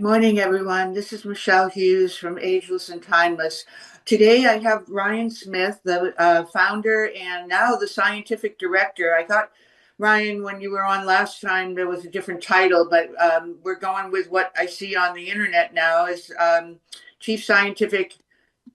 Good morning, everyone. This is Michele Hughes from Ageless and Timeless. Today I have Ryan Smith, the founder and now the scientific director. I thought, Ryan, when you were on last time, there was a different title, but we're going with what I see on the internet now as Chief Scientific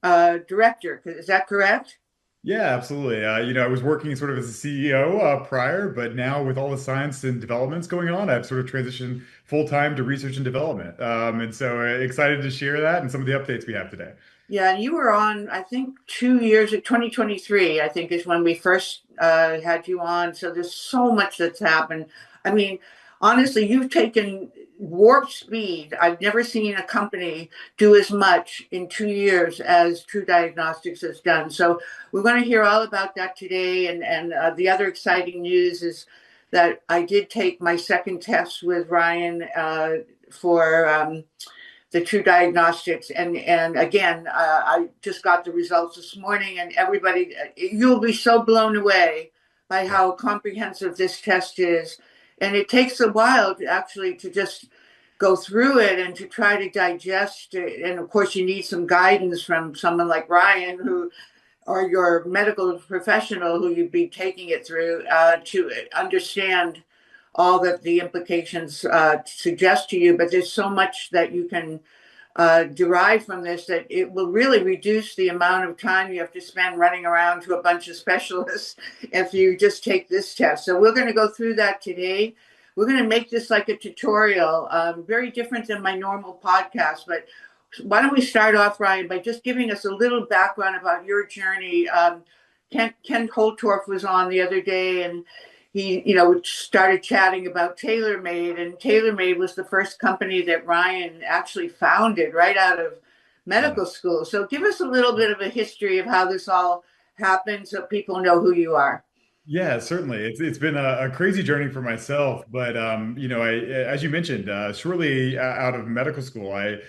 Director. Is that correct? Yeah, absolutely. I was working sort of as a CEO prior, but now with all the science and developments going on, I've sort of transitioned full time to research and development. And so excited to share that and some of the updates we have today. Yeah, and you were on, I think, 2 years, 2023, I think is when we first had you on. So there's so much that's happened. I mean, honestly, you've taken warp speed. I've never seen a company do as much in 2 years as TruDiagnostics has done. So we're going to hear all about that today. And the other exciting news is that I did take my second test with Ryan for the TruDiagnostics. And again, I just got the results this morning, and everybody, you'll be so blown away by Yeah. how comprehensive this test is. And it takes a while to actually to just go through it and to try to digest it. And of course, you need some guidance from someone like Ryan, who or your medical professional who you'd be taking it through to understand all that the implications suggest to you. But there's so much that you can derive from this that it will really reduce the amount of time you have to spend running around to a bunch of specialists if you just take this test. So we're going to go through that today. We're going to make this like a tutorial, very different than my normal podcast. But why don't we start off, Ryan, by just giving us a little background about your journey? Ken Holtorf was on the other day, and he, started chatting about TaylorMade, and TaylorMade was the first company that Ryan actually founded right out of Yeah. medical school. So give us a little bit of a history of how this all happened so people know who you are. Yeah, certainly. It's been a crazy journey for myself, but I as you mentioned, shortly out of medical school, I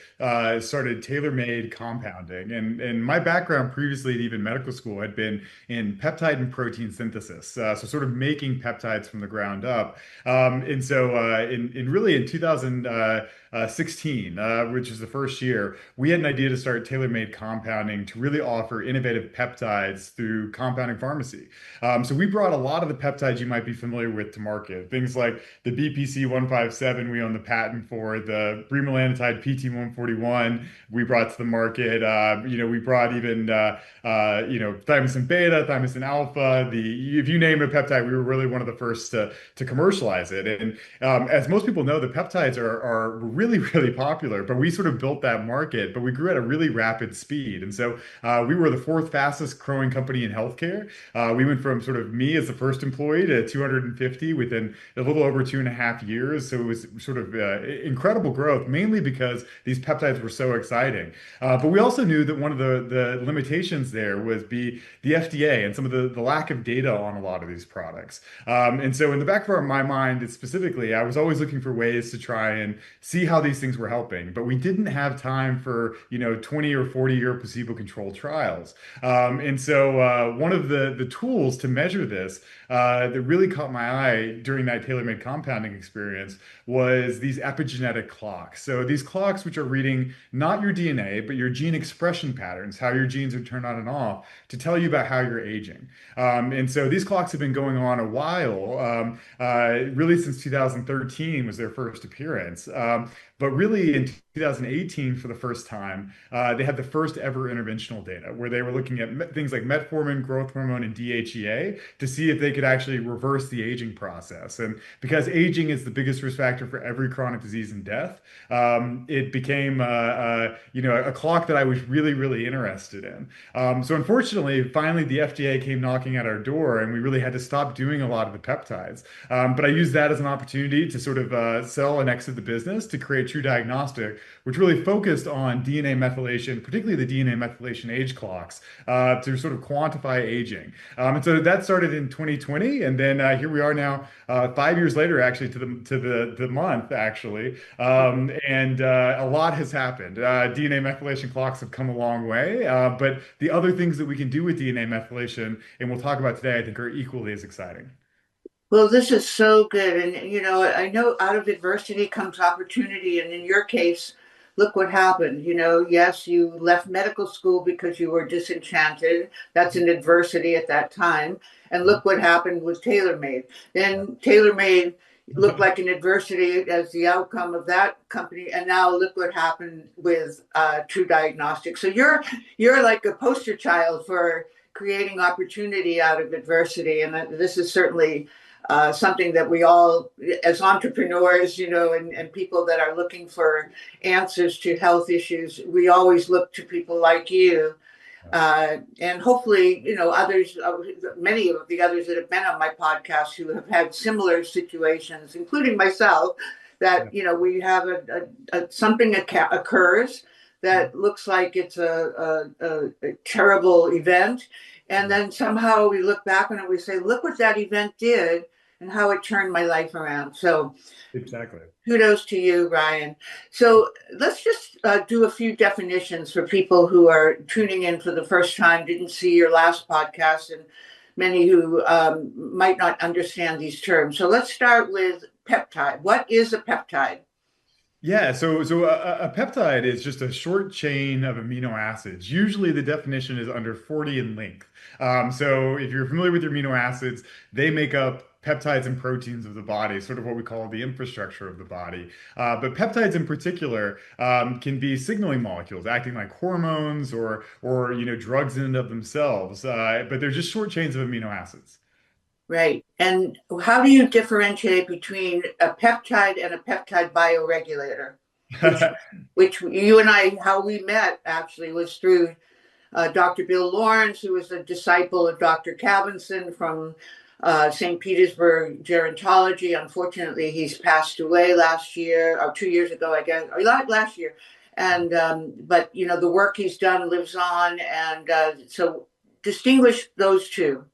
started tailor-made compounding, and my background previously to even medical school had been in peptide and protein synthesis, so sort of making peptides from the ground up. And so in really in 2016, which is the first year, we had an idea to start tailor-made compounding to really offer innovative peptides through compounding pharmacy. So we brought a lot of the peptides you might be familiar with to market. Things like the BPC 157, we own the patent for the bremelanotide PT 141. We brought to the market. We brought even thymosin beta, thymosin alpha. The if you name a peptide, we were really one of the first to commercialize it. And as most people know, the peptides are really really popular. But we sort of built that market, but we grew at a really rapid speed. And so we were the fourth fastest growing company in healthcare. We went from sort of me as the first employee to 250 within a little over 2.5 years. So it was sort of incredible growth, mainly because these peptides were so exciting. But we also knew that one of the limitations there was the FDA and some of the lack of data on a lot of these products. And so in the back of my mind, specifically, I was always looking for ways to try and see how these things were helping, but we didn't have time for, 20 or 40-year placebo-controlled trials. And so one of the tools to measure this that really caught my eye during that tailor-made compounding experience was these epigenetic clocks. So these clocks, which are reading not your DNA, but your gene expression patterns, how your genes are turned on and off, to tell you about how you're aging. And so these clocks have been going on a while, really since 2013 was their first appearance. But really, in 2018, for the first time, they had the first ever interventional data where they were looking at things like metformin, growth hormone, and DHEA to see if they could actually reverse the aging process. And because aging is the biggest risk factor for every chronic disease and death, it became a clock that I was really, really interested in. So unfortunately, finally, the FDA came knocking at our door, and we really had to stop doing a lot of the peptides. But I used that as an opportunity to sort of sell and exit the business to create TruDiagnostic, which really focused on DNA methylation, particularly the DNA methylation age clocks, to sort of quantify aging. And so that started in 2020, and then here we are now, 5 years later, actually to the month actually, and a lot has happened. DNA methylation clocks have come a long way, but the other things that we can do with DNA methylation, and we'll talk about today, I think are equally as exciting. Well, this is so good. And, I know out of adversity comes opportunity. And in your case, look what happened. Yes, you left medical school because you were disenchanted. That's an adversity at that time. And look what happened with TaylorMade. Then TaylorMade looked like an adversity as the outcome of that company, and now look what happened with TruDiagnostic. So you're like a poster child for creating opportunity out of adversity, and this is certainly something that we all, as entrepreneurs, and people that are looking for answers to health issues, we always look to people like you. And hopefully, others, many of the others that have been on my podcast who have had similar situations, including myself, that, we have something occurs that looks like it's a terrible event. And then somehow we look back on it, we say, look what that event did and how it turned my life around. So Exactly. kudos to you, Ryan. So let's just do a few definitions for people who are tuning in for the first time, didn't see your last podcast, and many who might not understand these terms. So let's start with peptide. What is a peptide? Yeah, so a peptide is just a short chain of amino acids. Usually the definition is under 40 in length. So if you're familiar with your amino acids, they make up peptides and proteins of the body, sort of what we call the infrastructure of the body. But peptides in particular can be signaling molecules, acting like hormones or drugs in and of themselves. But they're just short chains of amino acids. Right. And how do you differentiate between a peptide and a peptide bioregulator? Which, which you and I, how we met actually was through Dr. Bill Lawrence, who was a disciple of Dr. Cavinson from St. Petersburg gerontology. Unfortunately, he's passed away last year, or 2 years ago, I guess, or last year. And but the work he's done lives on, and so distinguish those two.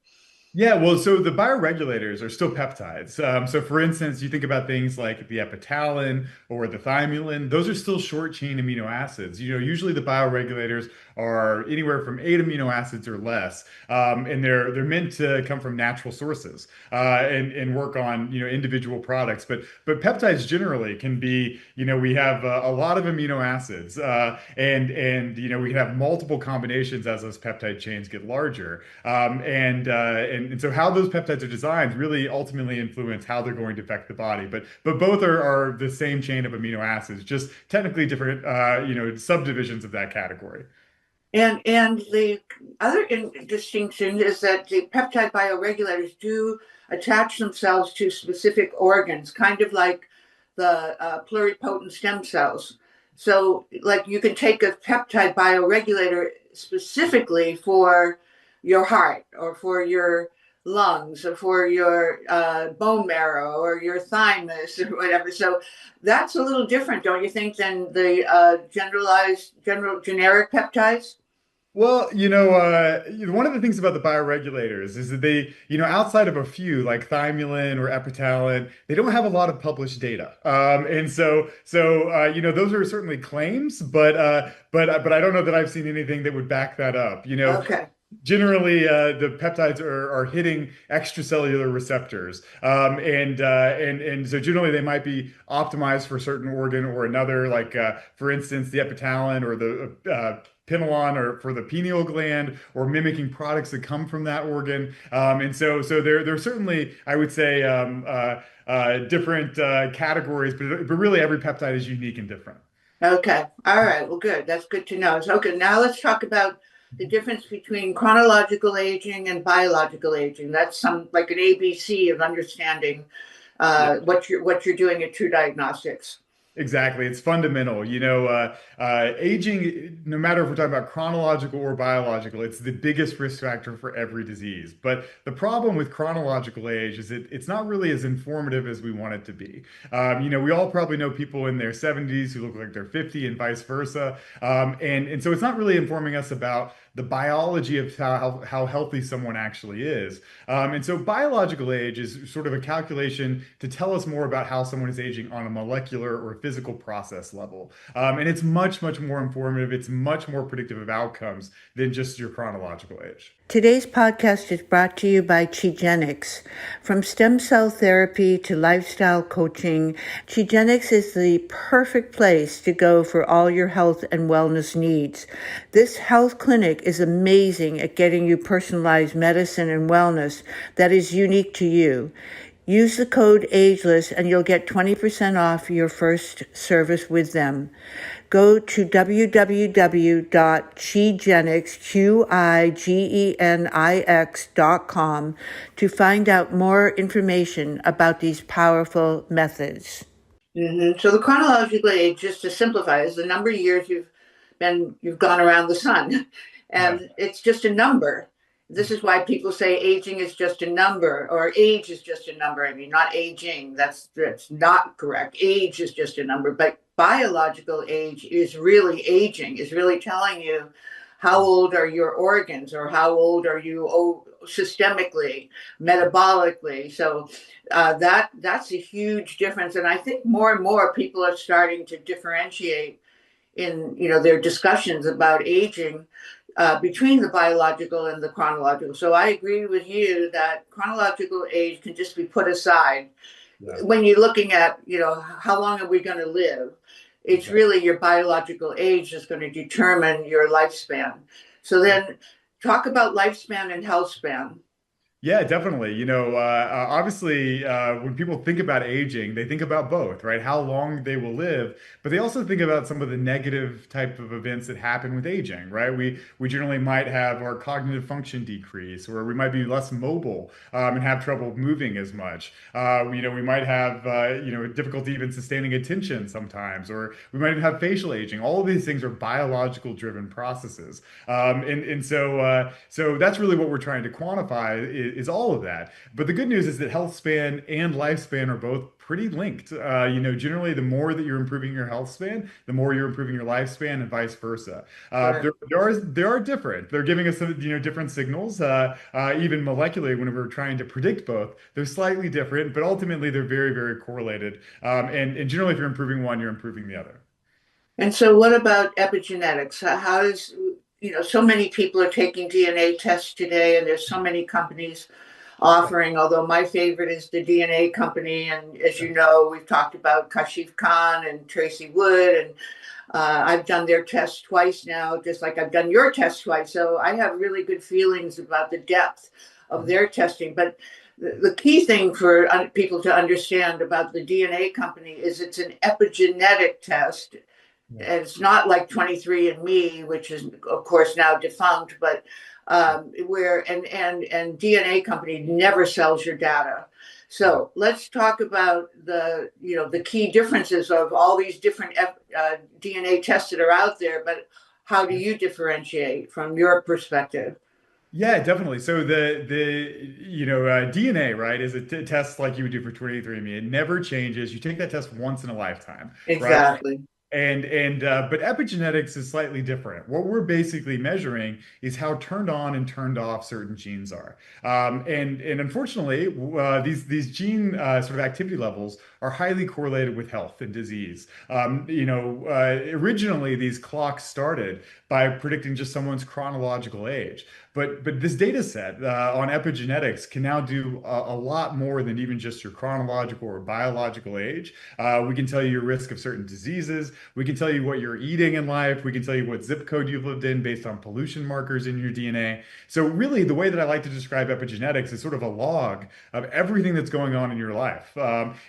Yeah, well, so the bioregulators are still peptides. So, for instance, you think about things like the epitalin or the thymulin; those are still short chain amino acids. Usually the bioregulators are anywhere from 8 amino acids or less, and they're meant to come from natural sources and work on individual products. But peptides generally can be we have a lot of amino acids, and we can have multiple combinations as those peptide chains get larger, and so how those peptides are designed really ultimately influence how they're going to affect the body. But both are the same chain of amino acids, just technically different subdivisions of that category. And the other distinction is that the peptide bioregulators do attach themselves to specific organs, kind of like the pluripotent stem cells. So, like you can take a peptide bioregulator specifically for your heart or for your lungs or for your bone marrow or your thymus or whatever. So that's a little different, don't you think, than the generic peptides? Well, one of the things about the bioregulators is that they, outside of a few like thymulin or epitalin, they don't have a lot of published data. And so those are certainly claims, but I don't know that I've seen anything that would back that up. Okay. Generally, the peptides are hitting extracellular receptors, and so generally they might be optimized for a certain organ or another. Like for instance, the epitalin or the pinealon or for the pineal gland, or mimicking products that come from that organ. And so there are certainly, I would say, different categories, but really every peptide is unique and different. Okay. All right. Well, good. That's good to know. So, okay. Now let's talk about the difference between chronological aging and biological aging. That's some like an ABC of understanding what you're doing at TruDiagnostics. Exactly. It's fundamental. Aging, no matter if we're talking about chronological or biological, it's the biggest risk factor for every disease. But the problem with chronological age is it's not really as informative as we want it to be. We all probably know people in their 70s who look like they're 50 and vice versa. And so it's not really informing us about the biology of how healthy someone actually is. And so biological age is sort of a calculation to tell us more about how someone is aging on a molecular or physical process level. And it's much, much more informative. It's much more predictive of outcomes than just your chronological age. Today's podcast is brought to you by Epigenetics. From stem cell therapy to lifestyle coaching, Epigenetics is the perfect place to go for all your health and wellness needs. This health clinic is amazing at getting you personalized medicine and wellness that is unique to you. Use the code AGELESS and you'll get 20% off your first service with them. Go to www.qigenix.com to find out more information about these powerful methods. So the chronological age, just to simplify, is the number of years you've gone around the sun, Yeah. and it's just a number. This is why people say aging is just a number, or age is just a number. I mean, not aging. That's not correct. Age is just a number, but biological age is really aging. Is really telling you how old are your organs, or how old are you systemically, metabolically. So that's a huge difference, and I think more and more people are starting to differentiate in their discussions about aging between the biological and the chronological. So I agree with you that chronological age can just be put aside. Yeah. When you're looking at how long are we going to live, it's really your biological age that's going to determine your lifespan. So then talk about lifespan and health span. Yeah, definitely. Obviously, when people think about aging, they think about both, right? How long they will live, but they also think about some of the negative type of events that happen with aging, right? We generally might have our cognitive function decrease, or we might be less mobile and have trouble moving as much. We might have difficulty even sustaining attention sometimes, or we might even have facial aging. All of these things are biological driven processes, so that's really what we're trying to quantify is all of that. But the good news is that health span and lifespan are both pretty linked. Generally, the more that you're improving your health span, the more you're improving your lifespan, and vice versa. There are different. They're giving us different signals. Even molecularly, when we're trying to predict both, they're slightly different, but ultimately they're very, very correlated. And generally, if you're improving one, you're improving the other. And so, what about epigenetics? How does so many people are taking DNA tests today, and there's so many companies offering, although my favorite is the DNA company. And as you know, we've talked about Kashif Khan and Tracy Wood, and I've done their tests twice now, just like I've done your test twice. So I have really good feelings about the depth of their testing. But the key thing for people to understand about the DNA company is it's an epigenetic test. Yeah. And it's not like 23andMe, which is of course now defunct, but where and DNA company never sells your data. So let's talk about the key differences of all these different DNA tests that are out there. But how do you differentiate from your perspective? Yeah, definitely. So the DNA, right, is a test like you would do for 23andMe. It never changes. You take that test once in a lifetime, right? Exactly. But epigenetics is slightly different. What we're basically measuring is how turned on and turned off certain genes are. And unfortunately, these gene sort of activity levels are highly correlated with health and disease. Originally these clocks started by predicting just someone's chronological age. But this data set on epigenetics can now do a lot more than even just your chronological or biological age. We can tell you your risk of certain diseases. We can tell you what you're eating in life. We can tell you what zip code you've lived in based on pollution markers in your DNA. So really, the way that I like to describe epigenetics is sort of a log of everything that's going on in your life.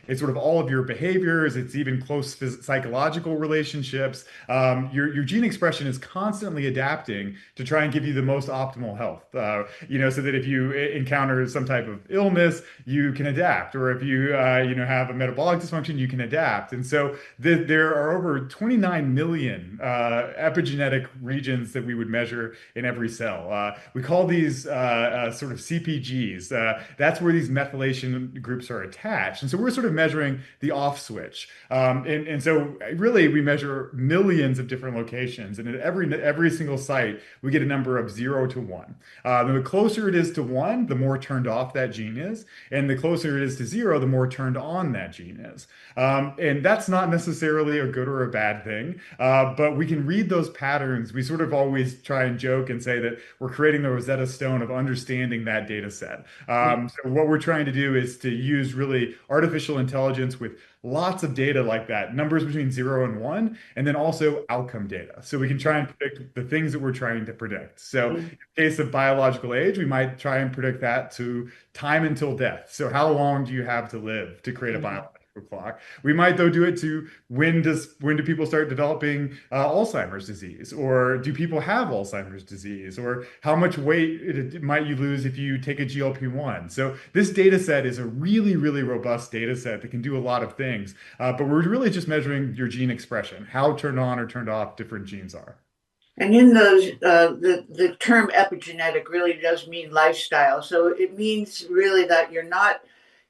It's sort of all of your behaviors. It's even close psychological relationships. Your gene expression is constantly adapting to try and give you the most optimal health. So that if you encounter some type of illness, you can adapt, or if you have a metabolic dysfunction, you can adapt. And so there are over 29 million epigenetic regions that we would measure in every cell. We call these sort of CPGs. That's where these methylation groups are attached. And so we're sort of measuring the off switch. And so really we measure millions of different locations. And at every single site, we get a number of 0 to 1. 1. The closer it is to 1, the more turned off that gene is. And the closer it is to 0, the more turned on that gene is. And that's not necessarily a good or a bad thing, but we can read those patterns. We sort of always try and joke and say that we're creating the Rosetta Stone of understanding that data set. So what we're trying to do is to use really artificial intelligence with lots of data like that, numbers between 0 and 1, and then also outcome data. So we can try and predict the things that we're trying to predict. So in the case of biological age, we might try and predict that to time until death. So how long do you have to live to create a biological clock? We might though do it to when do people start developing Alzheimer's disease, or do people have Alzheimer's disease, or how much weight might you lose if you take a GLP-1? So this data set is a really, really robust data set that can do a lot of things, but we're really just measuring your gene expression, how turned on or turned off different genes are. And in those, the term epigenetic really does mean lifestyle. So it means really that you're not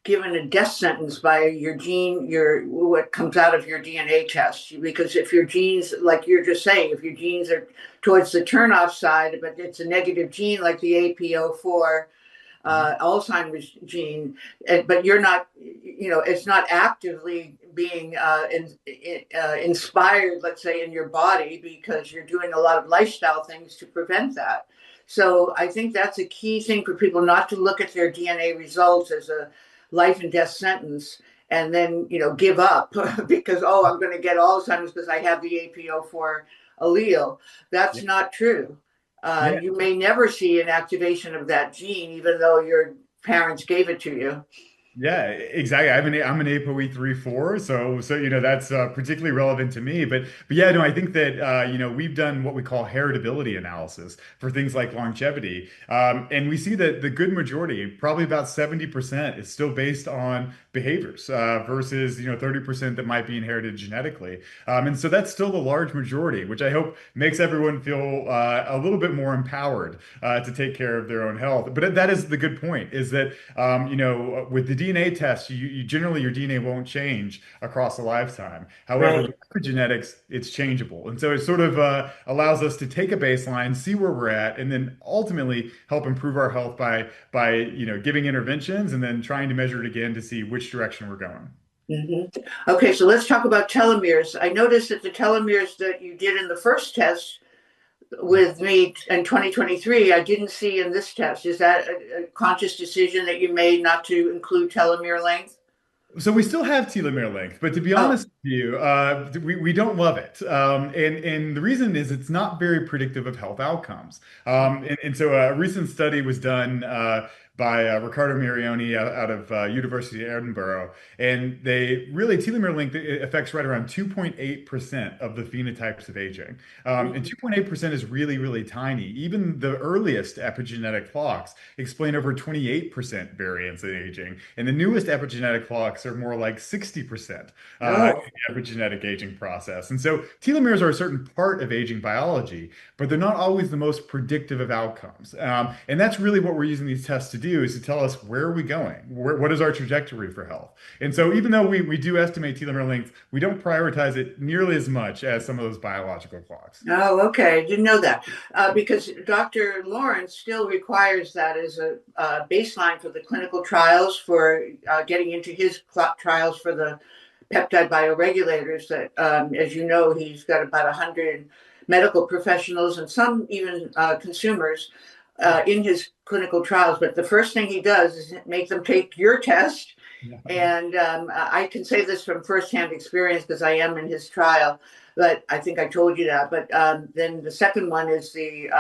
given a death sentence by your gene, your what comes out of your DNA test. Because if your genes, like you're just saying, if your genes are towards the turnoff side, but it's a negative gene like the APO4, Alzheimer's gene, but you're not, it's not actively being inspired, let's say, in your body because you're doing a lot of lifestyle things to prevent that. So I think that's a key thing for people not to look at their DNA results as a life and death sentence and then, give up because, oh, I'm going to get Alzheimer's because I have the APO4 allele. That's Yeah. not true. Yeah. You may never see an activation of that gene, even though your parents gave it to you. Yeah, exactly. I'm an ApoE3/4, so that's particularly relevant to me. But yeah, no, I think that we've done what we call heritability analysis for things like longevity, and we see that the good majority, probably about 70%, is still based on behaviors versus 30% that might be inherited genetically, and so that's still the large majority, which I hope makes everyone feel a little bit more empowered to take care of their own health. But that is the good point, is that with the DNA test, you generally your DNA won't change across a lifetime. However, Right. with epigenetics, it's changeable, and so it sort of allows us to take a baseline, see where we're at, and then ultimately help improve our health by giving interventions and then trying to measure it again to see which direction we're going. Okay, so let's talk about telomeres. I noticed that the telomeres that you did in the first test with me in 2023, I didn't see in this test. Is that a conscious decision that you made not to include telomere length? So we still have telomere length, but to be Oh, honest with you, we don't love it. And the reason is it's not very predictive of health outcomes. And so a recent study was done by Riccardo Mirioni out of University of Edinburgh, and they really telomere length affects right around 2.8% of the phenotypes of aging. And 2.8% is really, really tiny. Even the earliest epigenetic clocks explain over 28% variance in aging, and the newest epigenetic clocks are more like 60% oh. in the epigenetic aging process. And so telomeres are a certain part of aging biology, but they're not always the most predictive of outcomes. And that's really what we're using these tests to do, is to tell us where are we going? What is our trajectory for health? And so even though we do estimate telomere length, we don't prioritize it nearly as much as some of those biological clocks. Oh, okay. I didn't know that because Dr. Lawrence still requires that as a baseline for the clinical trials for getting into his trials for the peptide bioregulators. That, as you know, he's got about 100 medical professionals and some even consumers in his clinical trials. But the first thing he does is make them take your test. Yeah. And I can say this from firsthand experience because I am in his trial, but I think I told you that. But then the second one is the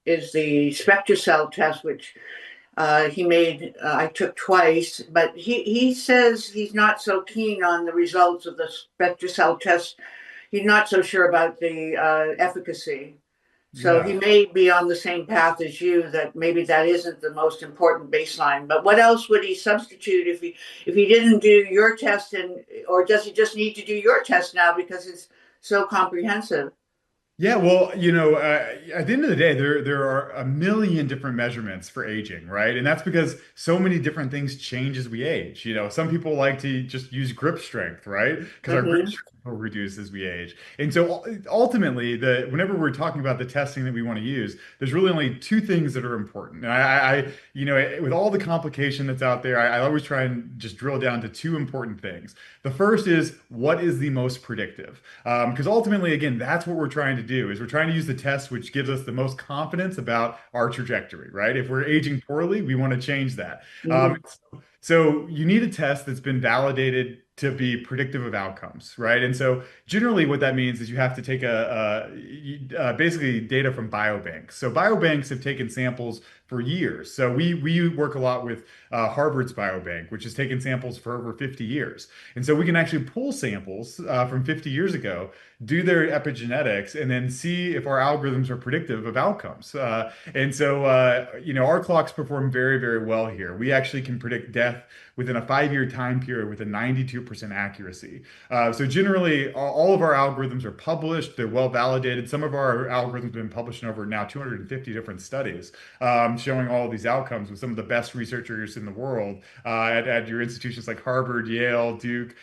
SpectraCell test, which he made. I took twice, but he says he's not so keen on the results of the SpectraCell test. He's not so sure about the efficacy. So he Yeah. may be on the same path as you, that maybe that isn't the most important baseline. But what else would he substitute if he didn't do your test, and or does he just need to do your test now because it's so comprehensive? Yeah, well, at the end of the day, there are a million different measurements for aging, right? And that's because so many different things change as we age. Some people like to just use grip strength, right? Because our grip Hmm. strength will reduce as we age. And so ultimately, whenever we're talking about the testing that we want to use, there's really only two things that are important. And with all the complication that's out there, I always try and just drill down to two important things. The first is what is the most predictive? Because ultimately, again, that's what we're trying to do is we're trying to use the test which gives us the most confidence about our trajectory, right? If we're aging poorly, we want to change that. Mhm. So you need a test that's been validated to be predictive of outcomes, right? And so generally what that means is you have to take basically data from biobanks. So biobanks have taken samples for years. So we work a lot with Harvard's biobank, which has taken samples for over 50 years. And so we can actually pull samples from 50 years ago, do their epigenetics, and then see if our algorithms are predictive of outcomes. Our clocks perform very, very well here. We actually can predict death within a 5-year time period with a 92% accuracy. So generally, all of our algorithms are published. They're well validated. Some of our algorithms have been published in over now 250 different studies, showing all of these outcomes with some of the best researchers in the world at your institutions like Harvard, Yale, Duke,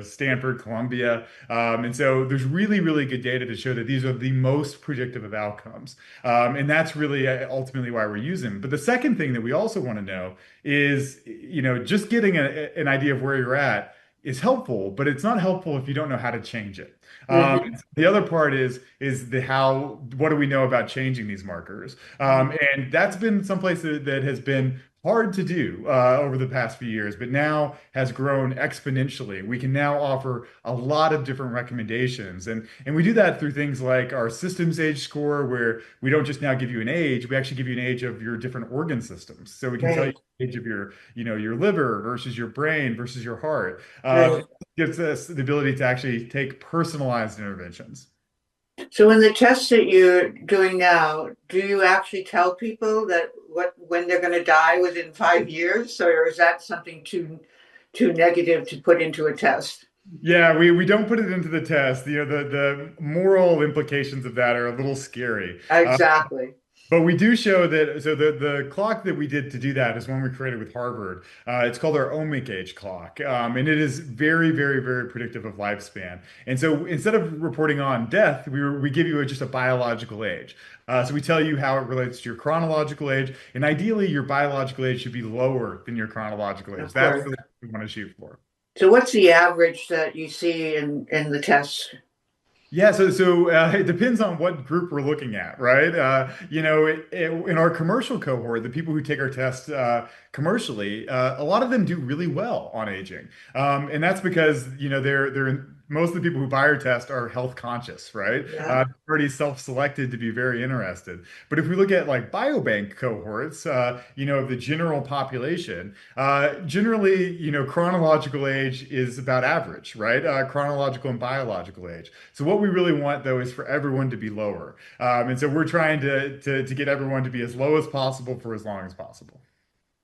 Stanford, Columbia. And so there's really, really good data to show that these are the most predictive of outcomes. And that's really ultimately why we're using them. But the second thing that we also want to know is, just getting an idea of where you're at is helpful, but it's not helpful if you don't know how to change it. Mhm. The other part is the how. What do we know about changing these markers? And that's been someplace that has been hard to do over the past few years, but now has grown exponentially. We can now offer a lot of different recommendations, and we do that through things like our systems age score, where we don't just now give you an age, we actually give you an age of your different organ systems. So we can tell you Right, the age of your liver versus your brain versus your heart. right. It gives us the ability to actually take personalized interventions. So in the tests that you're doing now, do you actually tell people that when they're going to die within 5 years, or is that something too negative to put into a test? Yeah, we don't put it into the test. The moral implications of that are a little scary. Exactly. But we do show that, so the clock that we did to do that is one we created with Harvard. It's called our omic age clock. And it is very, very, very predictive of lifespan. And so instead of reporting on death, we give you just a biological age. So we tell you how it relates to your chronological age. And ideally, your biological age should be lower than your chronological age. Of That's course. really what we want to shoot for. So what's the average that you see in the tests? Yeah, so it depends on what group we're looking at, right? In our commercial cohort, the people who take our test commercially, a lot of them do really well on aging, and that's because most of the people who buy our test are health conscious, right? Yeah. Already self-selected to be very interested. But if we look at like biobank cohorts, of the general population, generally, chronological age is about average, right? Chronological and biological age. So what we really want though is for everyone to be lower. And so we're trying to get everyone to be as low as possible for as long as possible.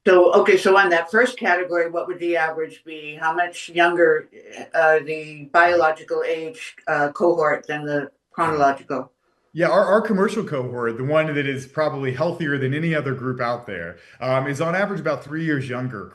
So, okay, so on that first category, what would the average be? How much younger the biological age cohort than the chronological? Yeah, our commercial cohort, the one that is probably healthier than any other group out there, is on average about 3 years younger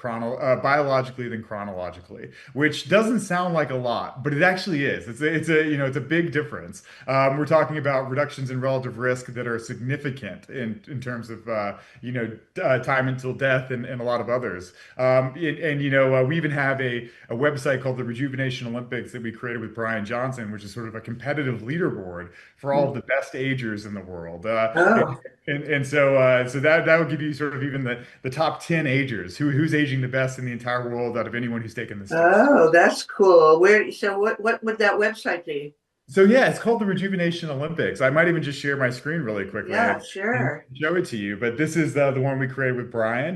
biologically than chronologically, which doesn't sound like a lot, but it actually is. It's a big difference. We're talking about reductions in relative risk that are significant in terms of time until death and a lot of others. We even have a website called the Rejuvenation Olympics that we created with Brian Johnson, which is sort of a competitive leaderboard for all of the best agers in the world. Oh, So that would give you sort of even the top 10 agers, who's aging the best in the entire world out of anyone who's taken this test. oh, that's cool. So what would that website be? So yeah, it's called the Rejuvenation Olympics. I might even just share my screen really quickly Yeah, and sure. show it to you. But this is the one we created with Brian.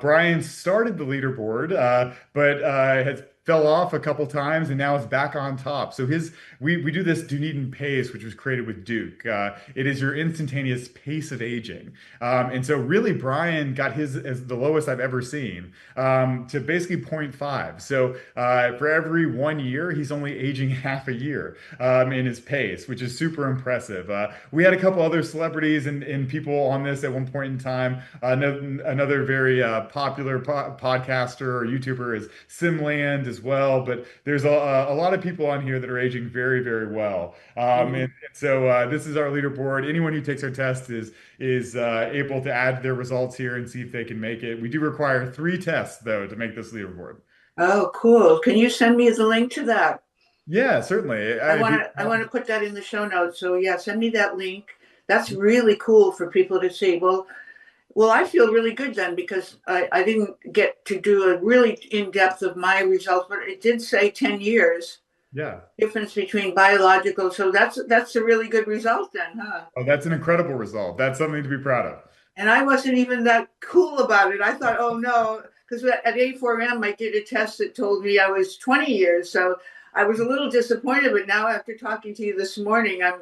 Brian started the leaderboard, but has fell off a couple times and now is back on top. So we do this Dunedin pace, which was created with Duke. It is your instantaneous pace of aging. And so really Brian got his as the lowest I've ever seen, to basically zero point 0.5. So for every 1 year, he's only aging half a year in his pace, which is super impressive. We had a couple other celebrities and people on this at one point in time. Another very popular podcaster or YouTuber is Simland as well, but there's a lot of people on here that are aging very, very well. Mhm. And so this is our leaderboard. Anyone who takes our test is able to add their results here and see if they can make it. We do require 3 tests though to make this leaderboard. Oh, cool. Can you send me the link to that? Yeah, certainly. I If want you to I want to put that in the show notes. So yeah, send me that link. That's really cool for people to see. Well, I feel really good then because I didn't get to do a really in depth of my results, but it did say 10 years yeah. difference between biological. So that's a really good result then, huh? Oh, that's an incredible result. That's something to be proud of. And I wasn't even that cool about it. I thought, oh no, because at A4M I did a test that told me I was 20 years. So I was a little disappointed, but now after talking to you this morning, I'm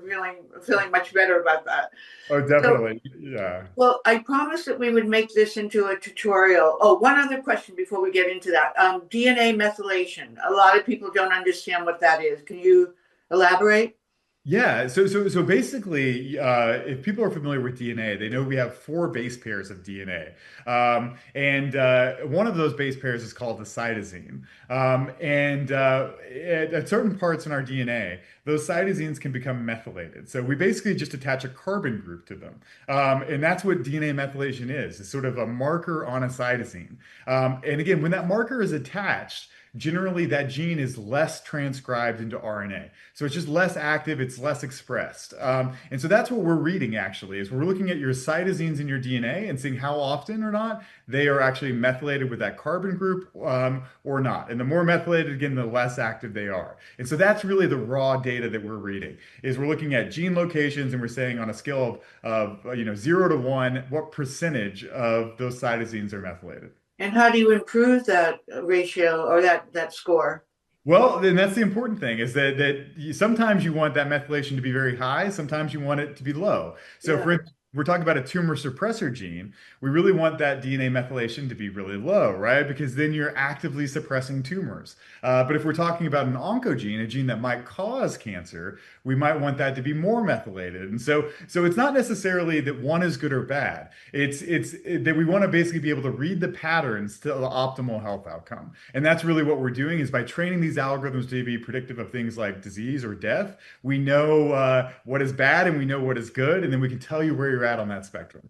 feeling much better about that. Oh, So, definitely. Yeah. well, I promised that we would make this into a tutorial. Oh, one other question before we get into that. DNA methylation. A lot of people don't understand what that is. Can you elaborate? Yeah, so basically, if people are familiar with DNA, they know we have 4 base pairs of DNA, and one of those base pairs is called the cytosine. And at certain parts in our DNA, those cytosines can become methylated. So we basically just attach a carbon group to them, and that's what DNA methylation is. It's sort of a marker on a cytosine. And again, when that marker is attached, generally that gene is less transcribed into RNA. So it's just less active, it's less expressed. And so that's what we're reading actually, is we're looking at your cytosines in your DNA and seeing how often or not they are actually methylated with that carbon group or not. And the more methylated, again, the less active they are. And so that's really the raw data that we're reading, is we're looking at gene locations and we're saying on a scale of 0 to 1, what percentage of those cytosines are methylated. And how do you improve that ratio or that score? Well, then that's the important thing is that sometimes you want that methylation to be very high, sometimes you want it to be low. So for Yeah. instance, we're talking about a tumor suppressor gene. We really want that DNA methylation to be really low, right? Because then you're actively suppressing tumors. But if we're talking about an oncogene, a gene that might cause cancer, we might want that to be more methylated. And so it's not necessarily that one is good or bad. That we want to basically be able to read the patterns to the optimal health outcome. And that's really what we're doing, is by training these algorithms to be predictive of things like disease or death. We know what is bad and we know what is good, and then we can tell you where you're at on that spectrum.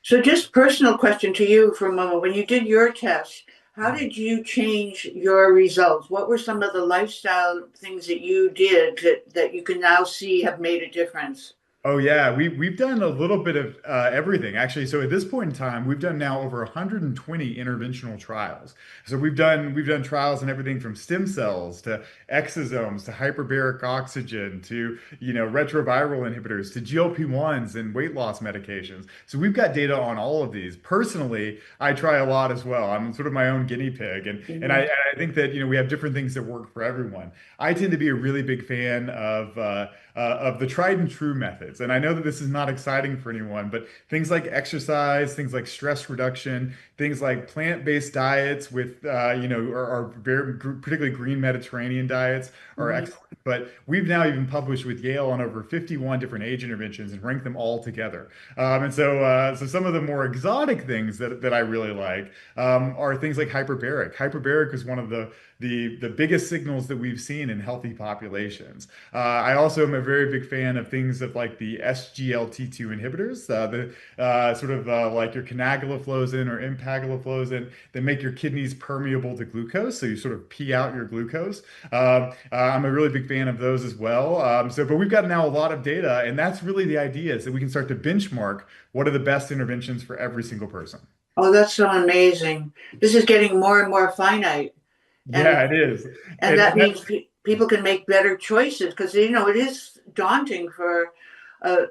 So just personal question to you for a moment. When you did your test, how did you change your results? What were some of the lifestyle things that you did that you can now see have made a difference? Oh yeah, we've done a little bit of everything actually. So at this point in time, we've done now over 120 interventional trials. So we've done trials in everything from stem cells to exosomes to hyperbaric oxygen to retroviral inhibitors to GLP-1s and weight loss medications. So we've got data on all of these. Personally, I try a lot as well. I'm sort of my own guinea pig, and I think that we have different things that work for everyone. I tend to be a really big fan of the tried and true methods. And I know that this is not exciting for anyone, but things like exercise, things like stress reduction, things like plant-based diets with, are very, particularly green Mediterranean diets are Mhm. excellent. But we've now even published with Yale on over 51 different age interventions and ranked them all together. And so some of the more exotic things that I really like are things like hyperbaric. Hyperbaric is one of the biggest signals that we've seen in healthy populations. I also am a very big fan of things of like the SGLT2 inhibitors, like your canagliflozin or empagliflozin that make your kidneys permeable to glucose, so you sort of pee out your glucose. I'm a really big fan of those as well. But we've got now a lot of data, and that's really the idea, is that we can start to benchmark what are the best interventions for every single person. Oh, that's so amazing. This is getting more and more finite. And Yeah, it is. and And that that, means people can make better choices because it is daunting for a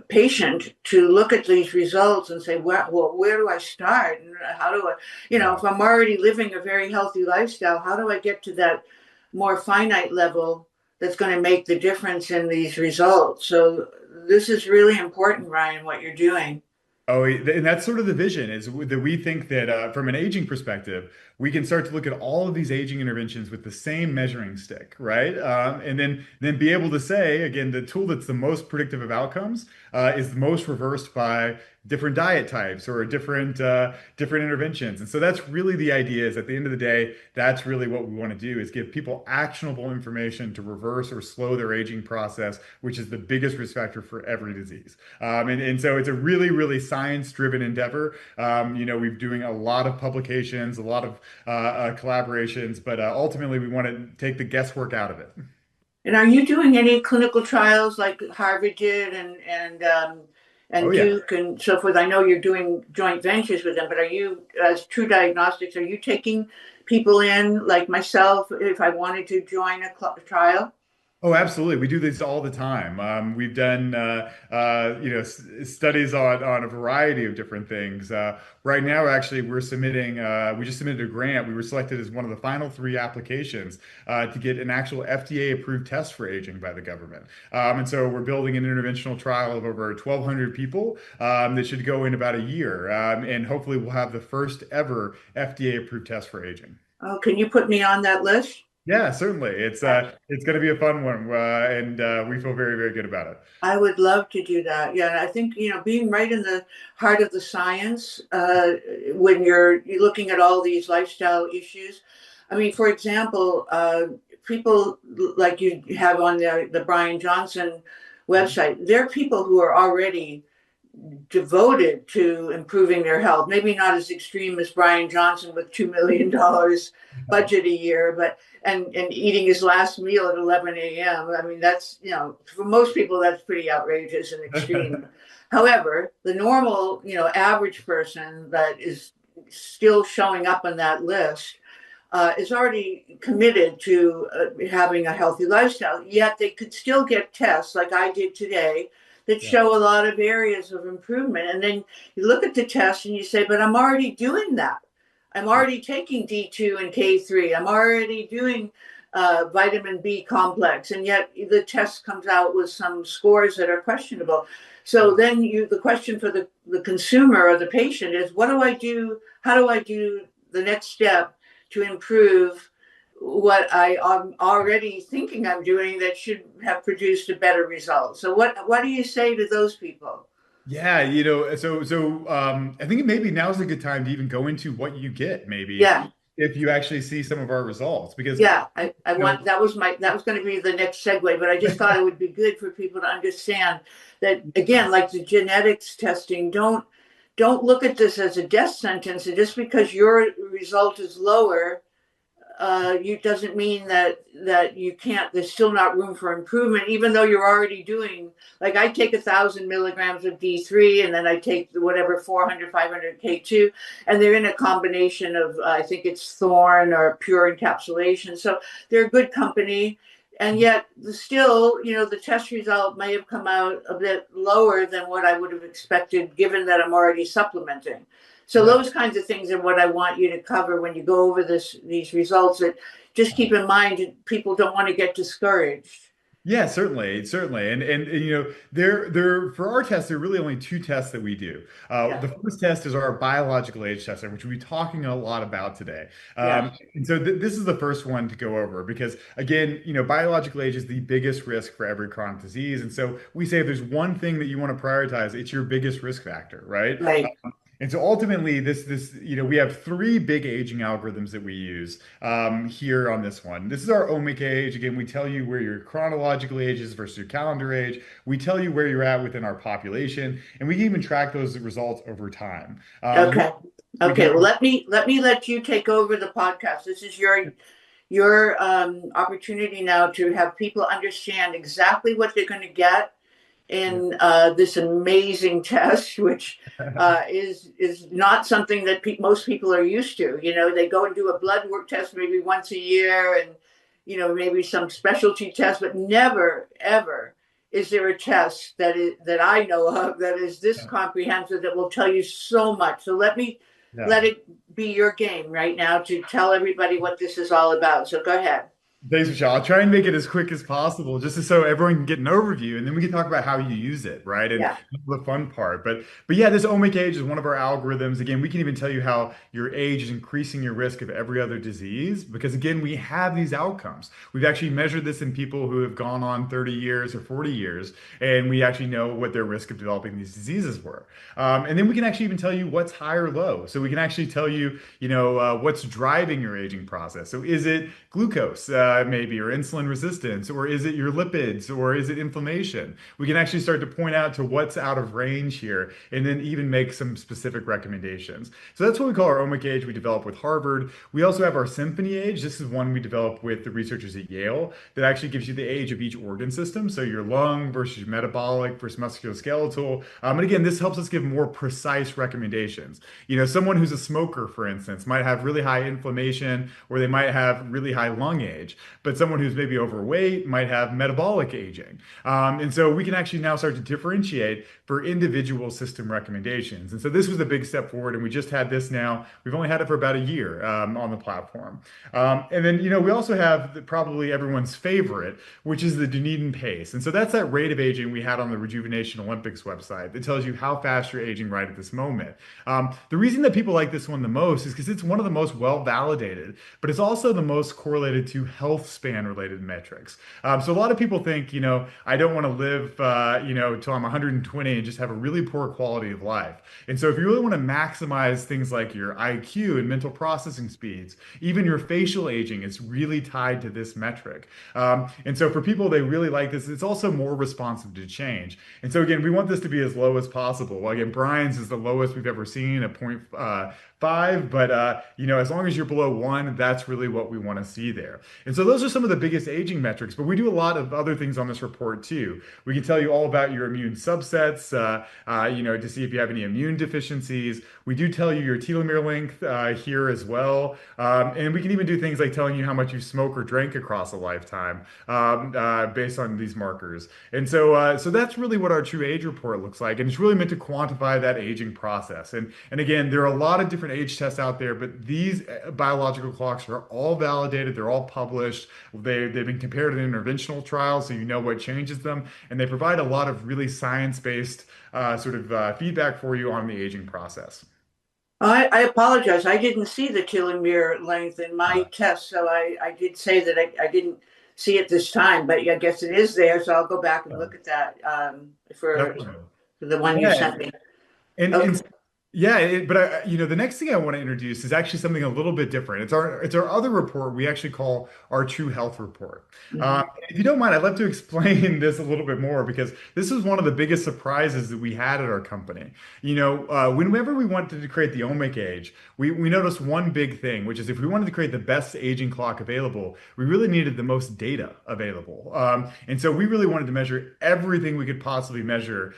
patient to look at these results and say, well, where do I start? And how do I, yeah. if I'm already living a very healthy lifestyle, how do I get to that more finite level that's going to make the difference in these results? So this is really important, Ryan, what you're doing. Oh, and that's sort of the vision, is that we think that from an aging perspective, we can start to look at all of these aging interventions with the same measuring stick, right? And then be able to say, again, the tool that's the most predictive of outcomes, is most reversed by different diet types or different interventions. And so that's really the idea is at the end of the day, that's really what we want to do is give people actionable information to reverse or slow their aging process, which is the biggest risk factor for every disease. And so it's a really, really science-driven endeavor. We're doing a lot of publications, a lot of collaborations, but ultimately we want to take the guesswork out of it. And are you doing any clinical trials like Harvard did Oh and yeah. Duke and so forth? I know you're doing joint ventures with them, but are you, as TruDiagnostics, are you taking people in like myself if I wanted to join a trial? Oh, absolutely. We do this all the time. We've done, studies on a variety of different things. Right now, actually, we just submitted a grant. We were selected as one of the final three applications to get an actual FDA approved test for aging by the government. And so we're building an interventional trial of over 1,200 people that should go in about a year. And hopefully we'll have the first ever FDA approved test for aging. Oh, can you put me on that list? Yeah, certainly. It's going to be a fun one, and we feel very, very good about it. I would love to do that. Yeah, and I think being right in the heart of the science when you're looking at all these lifestyle issues. I mean, for example, people like you have on the Brian Johnson website, they're people who are already devoted to improving their health. Maybe not as extreme as Brian Johnson with $2 million budget a year, but and eating his last meal at 11 a.m. I mean, that's for most people that's pretty outrageous and extreme. However, the normal average person that is still showing up on that list is already committed to having a healthy lifestyle. Yet they could still get tests like I did today that Yeah. show a lot of areas of improvement. And then you look at the test and you say, but I'm already doing that. I'm already taking D2 and K3. I'm already doing vitamin B complex. And yet the test comes out with some scores that are questionable. So then the question for the consumer or the patient is, what do I do? How do I do the next step to improve what I am already thinking I'm doing that should have produced a better result? So what do you say to those people? Yeah, I think maybe now's a good time to even go into what you get, maybe Yeah, if you actually see some of our results, because yeah. I you know, want that was going to be the next segue, but I just thought it would be good for people to understand that again, like the genetics testing, don't look at this as a death sentence, and just because your result is lower you doesn't mean that you can't. There's still not room for improvement, even though you're already doing. Like I take 1,000 milligrams of D3, and then I take whatever 400, 500 K2, and they're in a combination of I think it's Thorn or Pure encapsulation. So they're good company, and yet still, the test result may have come out a bit lower than what I would have expected, given that I'm already supplementing. So yeah. those kinds of things are what I want you to cover when you go over these results. That just keep in mind people don't want to get discouraged. Yeah, certainly, certainly, and there for our tests, there are really only two tests that we do. Yeah, The first test is our biological age test, which we'll be talking a lot about today. yeah, And so this is the first one to go over because again, biological age is the biggest risk for every chronic disease, and so we say if there's one thing that you want to prioritize, it's your biggest risk factor, right? right. And so ultimately, we have three big aging algorithms that we use here on this one. This is our omic age. Again, we tell you where your chronological age is versus your calendar age. We tell you where you're at within our population, and we can even track those results over time. Okay, We do okay. Well, let you take over the podcast. This is your opportunity now to have people understand exactly what they're going to get in this amazing test, which is not something that most people are used to. They go and do a blood work test maybe once a year, and maybe some specialty test, but never ever is there a test that I know of that is this comprehensive that will tell you so much. So yeah. let it be your game right now to tell everybody what this is all about. So go ahead. Thanks, Michelle. I'll try and make it as quick as possible, just so everyone can get an overview, and then we can talk about how you use it, right? And Yeah. the fun part. But yeah, this omic age is one of our algorithms. Again, we can even tell you how your age is increasing your risk of every other disease, because again, we have these outcomes. We've actually measured this in people who have gone on 30 years or 40 years, and we actually know what their risk of developing these diseases were. And then we can actually even tell you what's high or low. So we can actually tell you, what's driving your aging process. So is it glucose, maybe, or insulin resistance, or is it your lipids, or is it inflammation? We can actually start to point out to what's out of range here, and then even make some specific recommendations. So that's what we call our omic age. We developed with Harvard. We also have our symphony age. This is one we developed with the researchers at Yale that actually gives you the age of each organ system. So your lung versus your metabolic versus musculoskeletal. And again, this helps us give more precise recommendations. Someone who's a smoker, for instance, might have really high inflammation, or they might have really high lung age, but someone who's maybe overweight might have metabolic aging. And so we can actually now start to differentiate for individual system recommendations. And so this was a big step forward, and we just had this now. We've only had it for about a year on the platform. And then, we also have probably everyone's favorite, which is the Dunedin pace. And so that's that rate of aging we had on the Rejuvenation Olympics website that tells you how fast you're aging right at this moment. The reason that people like this one the most is because it's one of the most well validated, but it's also the most correlated to health span related metrics. So a lot of people think, I don't want to live, till I'm 120 and just have a really poor quality of life. And so if you really want to maximize things like your IQ and mental processing speeds, even your facial aging is really tied to this metric. And so for people, they really like this. It's also more responsive to change. And so again, we want this to be as low as possible. Well, again, Brian's is the lowest we've ever seen at 0.5, but as long as you're below 1, that's really what we want to see there. And so those are some of the biggest aging metrics, but we do a lot of other things on this report too. We can tell you all about your immune subsets, to see if you have any immune deficiencies. We do tell you your telomere length here as well. And we can even do things like telling you how much you smoke or drank across a lifetime based on these markers. And so that's really what our true age report looks like. And it's really meant to quantify that aging process. And again, there are a lot of different age tests out there, but these biological clocks are all validated. They're all published. They've been compared in interventional trials, so you know what changes them. And they provide a lot of really science-based feedback for you on the aging process. I apologize. I didn't see the telomere length in my test, so I did say that I didn't see it this time, but I guess it is there. So I'll go back and Uh, look at that for, Definitely. for the one you Yeah. sent me. Okay. And yeah, but the next thing I want to introduce is actually something a little bit different. It's our other report we actually call our True Health Report. Mhm. If you don't mind, I'd love to explain this a little bit more because this is one of the biggest surprises that we had at our company. Whenever we wanted to create the omic age, we noticed one big thing, which is if we wanted to create the best aging clock available, we really needed the most data available. And so we really wanted to measure everything we could possibly measure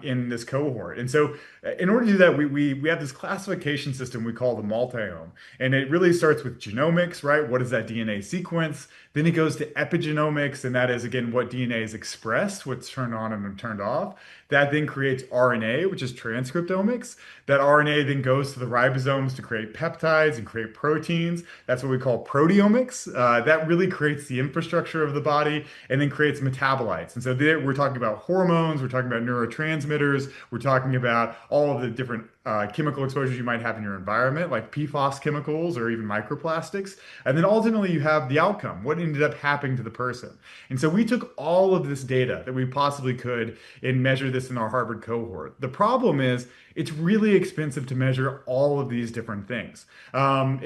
in this cohort. And so in order to do that, we have this classification system we call the multiome, and it really starts with genomics, right? What is that DNA sequence? Then it goes to epigenomics, and that is again what DNA is expressed, what's turned on and turned off. That then creates RNA, which is transcriptomics. That RNA then goes to the ribosomes to create peptides and create proteins. That's what we call proteomics. That really creates the infrastructure of the body and then creates metabolites. And so there we're talking about hormones, we're talking about neurotransmitters, we're talking about all of the different chemical exposures you might have in your environment, like PFAS chemicals or even microplastics. And then ultimately you have the outcome, what ended up happening to the person. And so we took all of this data that we possibly could and measure this in our Harvard cohort. The problem is it's really expensive to measure all of these different things. And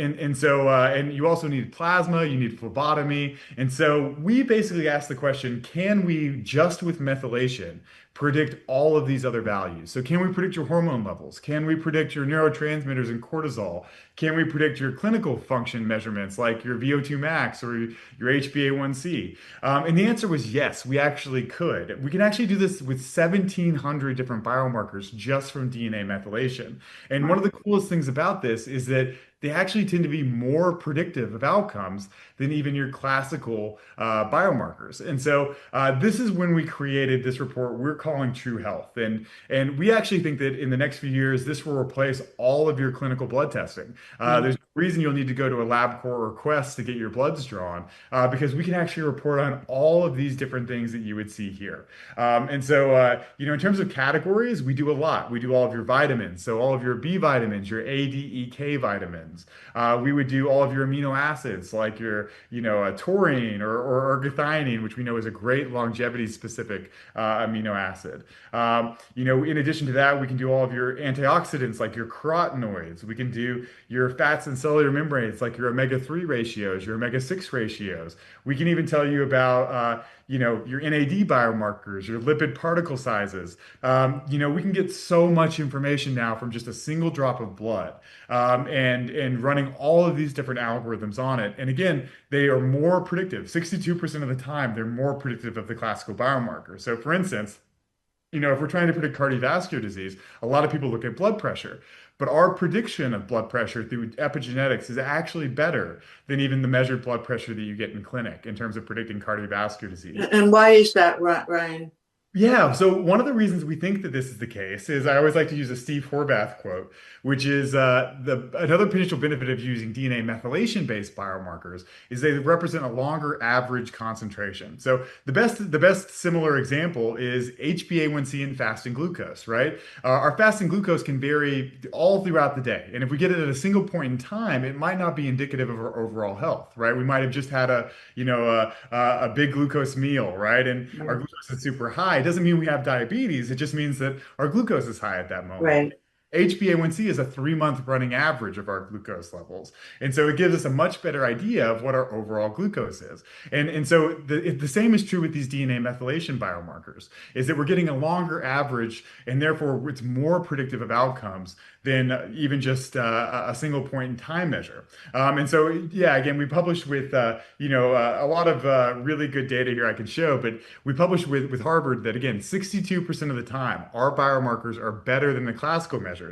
you also need plasma, you need phlebotomy. And so we basically asked the question, can we just with methylation predict all of these other values? So can we predict your hormone levels? Can we predict your neurotransmitters and cortisol? Can we predict your clinical function measurements like your VO2 max or your HbA1c? And the answer was yes, we actually could. We can actually do this with 1,700 different biomarkers just from DNA DNA methylation. And one of the coolest things about this is that they actually tend to be more predictive of outcomes than even your classical biomarkers. And so this is when we created this report we're calling True Health. And we actually think that in the next few years, this will replace all of your clinical blood testing. There's no reason you'll need to go to a LabCorp or Quest to get your bloods drawn because we can actually report on all of these different things that you would see here. In terms of categories, we do a lot. We do all of your vitamins, so all of your B vitamins, your A, D, E, K vitamins. We would do all of your amino acids, like your, taurine or glutathione, which we know is a great longevity-specific amino acid. In addition to that, we can do all of your antioxidants, like your carotenoids. We can do your fats and cellular membranes, like your omega-3 ratios, your omega-6 ratios. We can even tell you about, your NAD biomarkers, your lipid particle sizes. We can get so much information now from just a single drop of blood, and running all of these different algorithms on it. And again, they are more predictive. 62% of the time, they're more predictive of the classical biomarker. So, for instance, if we're trying to predict cardiovascular disease, a lot of people look at blood pressure. But our prediction of blood pressure through epigenetics is actually better than even the measured blood pressure that you get in clinic in terms of predicting cardiovascular disease. And why is that, Ryan? Yeah, so one of the reasons we think that this is the case is I always like to use a Steve Horvath quote, which is another potential benefit of using DNA methylation-based biomarkers is they represent a longer average concentration. So the best similar example is HbA1c and fasting glucose, right? Our fasting glucose can vary all throughout the day, and if we get it at a single point in time, it might not be indicative of our overall health, right? We might have just had a big glucose meal, right? And our glucose is super high. Doesn't mean we have diabetes. It just means that our glucose is high at that moment. Right. HbA1c is a 3-month running average of our glucose levels. And so it gives us a much better idea of what our overall glucose is. And so the same is true with these DNA methylation biomarkers, is that we're getting a longer average and therefore it's more predictive of outcomes than even just a single point in time measure. Again, we published with, a lot of really good data here I can show, but we published with Harvard that, again, 62% of the time, our biomarkers are better than the classical measures.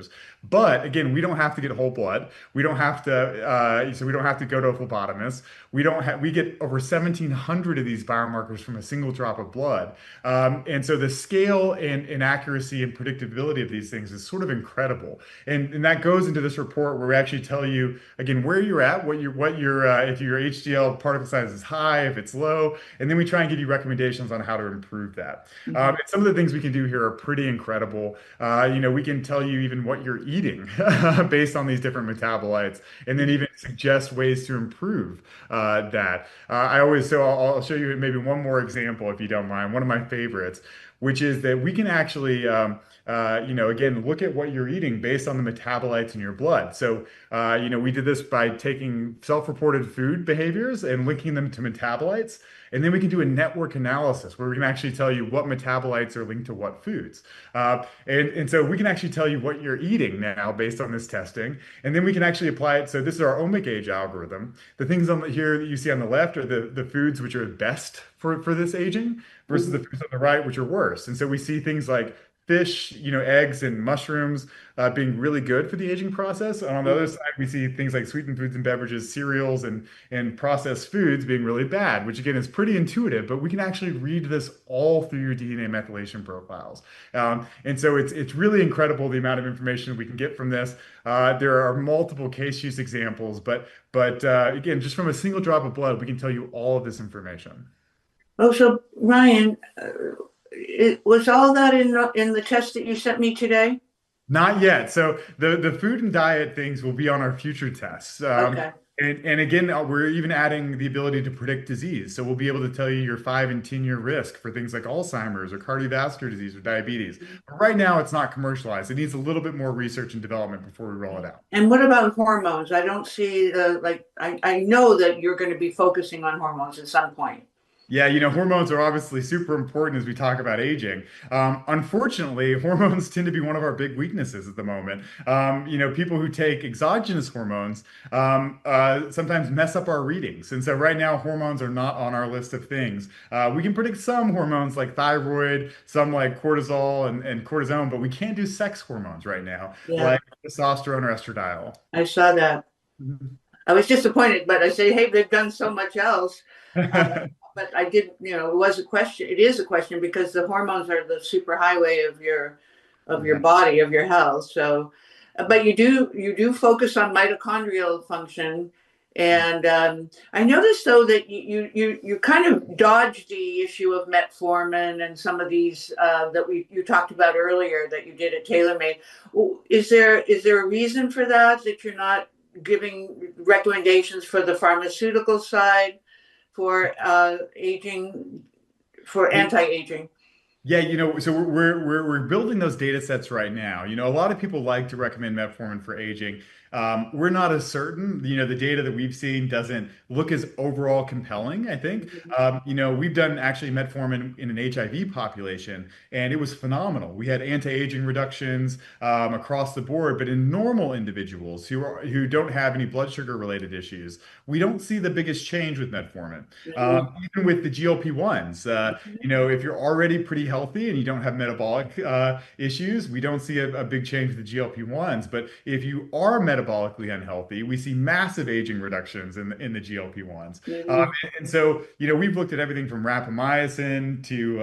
But again, we don't have to get whole blood. We don't have to, so we don't have to go to a phlebotomist. We get over 1,700 of these biomarkers from a single drop of blood. And so the scale and accuracy and predictability of these things is sort of incredible. And that goes into this report where we actually tell you, again, where you're at, if your HDL particle size is high, if it's low, and then we try and give you recommendations on how to improve that. And some of the things we can do here are pretty incredible. We can tell you even what you're eating based on these different metabolites, and then even suggest ways to improve that. I'll show you maybe one more example if you don't mind. One of my favorites, which is that we can actually, again, look at what you're eating based on the metabolites in your blood. So, we did this by taking self-reported food behaviors and linking them to metabolites. And then we can do a network analysis where we can actually tell you what metabolites are linked to what foods. And so we can actually tell you what you're eating now based on this testing. And then we can actually apply it. So this is our omic age algorithm. The things here that you see on the left are the foods which are best for this aging versus the foods on the right, which are worse. And so we see things like fish, eggs and mushrooms being really good for the aging process. And on the other side, we see things like sweetened foods and beverages, cereals, and processed foods being really bad, which again is pretty intuitive, but we can actually read this all through your DNA methylation profiles. And so it's really incredible the amount of information we can get from this. There are multiple case use examples, but again, just from a single drop of blood, we can tell you all of this information. Oh, so Ryan, was all that in the test that you sent me today? Not yet. So the food and diet things will be on our future tests. Okay. And again, we're even adding the ability to predict disease. So we'll be able to tell you your 5 and 10-year risk for things like Alzheimer's or cardiovascular disease or diabetes. But right now, it's not commercialized. It needs a little bit more research and development before we roll it out. And what about hormones? I don't see I know that you're going to be focusing on hormones at some point. Yeah, hormones are obviously super important as we talk about aging. Unfortunately, hormones tend to be one of our big weaknesses at the moment. People who take exogenous hormones sometimes mess up our readings. And so right now, hormones are not on our list of things. We can predict some hormones like thyroid, some like cortisol and cortisone, but we can't do sex hormones right now, Yeah, like testosterone or estradiol. I saw that. I was disappointed, but I say, hey, they've done so much else. Uh, but I did, it was a question. It is a question because the hormones are the superhighway of your Yeah. body, of your health. So, but you do focus on mitochondrial function, and I noticed though that you kind of dodged the issue of metformin and some of these that you talked about earlier that you did at TaylorMade. Is there a reason for that you're not giving recommendations for the pharmaceutical side for aging, for anti-aging? Yeah, so we're building those data sets right now. A lot of people like to recommend metformin for aging. We're not as certain. The data that we've seen doesn't look as overall compelling, I think. We've done actually metformin in an HIV population, and it was phenomenal. We had anti-aging reductions across the board, but in normal individuals who don't have any blood sugar related issues, we don't see the biggest change with metformin. Mhm. Even with the GLP-1s, if you're already pretty healthy and you don't have metabolic issues, we don't see a big change with the GLP-1s. But if you are metabolically unhealthy, we see massive aging reductions in the GLP-1s. Mhm. And so, we've looked at everything from rapamycin to,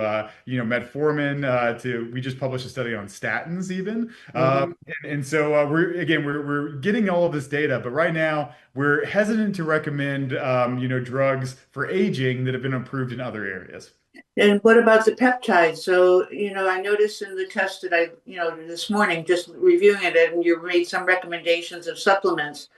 metformin we just published a study on statins even. Mhm. And so we're getting all of this data, but right now we're hesitant to recommend, drugs for aging that have been approved in other areas. And what about the peptides? So, I noticed in the test that this morning, just reviewing it, and you made some recommendations of supplements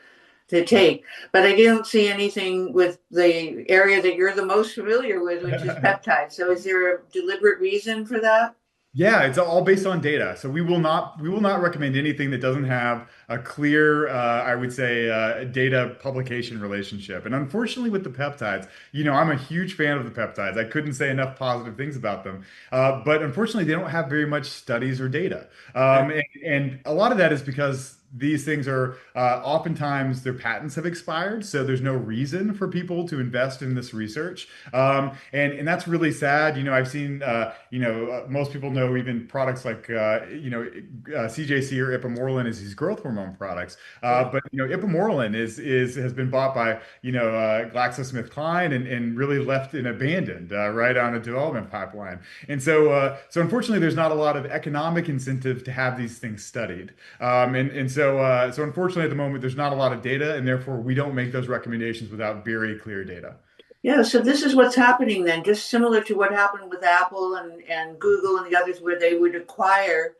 to take, but I didn't see anything with the area that you're the most familiar with, which is peptides. So, is there a deliberate reason for that? Yeah, it's all based on data. So we will not recommend anything that doesn't have a clear, I would say, data publication relationship. And unfortunately, with the peptides, I'm a huge fan of the peptides. I couldn't say enough positive things about them. But unfortunately, they don't have very much studies or data. And a lot of that is because these things are oftentimes their patents have expired, so there's no reason for people to invest in this research. And that's really sad. I've seen most people know even products like CJC or ipamorelin is these growth hormone products. Yeah. But ipamorelin is has been bought by GlaxoSmithKline and really left and abandoned right on a development pipeline. And so unfortunately, there's not a lot of economic incentive to have these things studied. And so unfortunately, at the moment, there's not a lot of data, and therefore we don't make those recommendations without very clear data. Yeah, so this is what's happening then, just similar to what happened with Apple and Google and the others, where they would acquire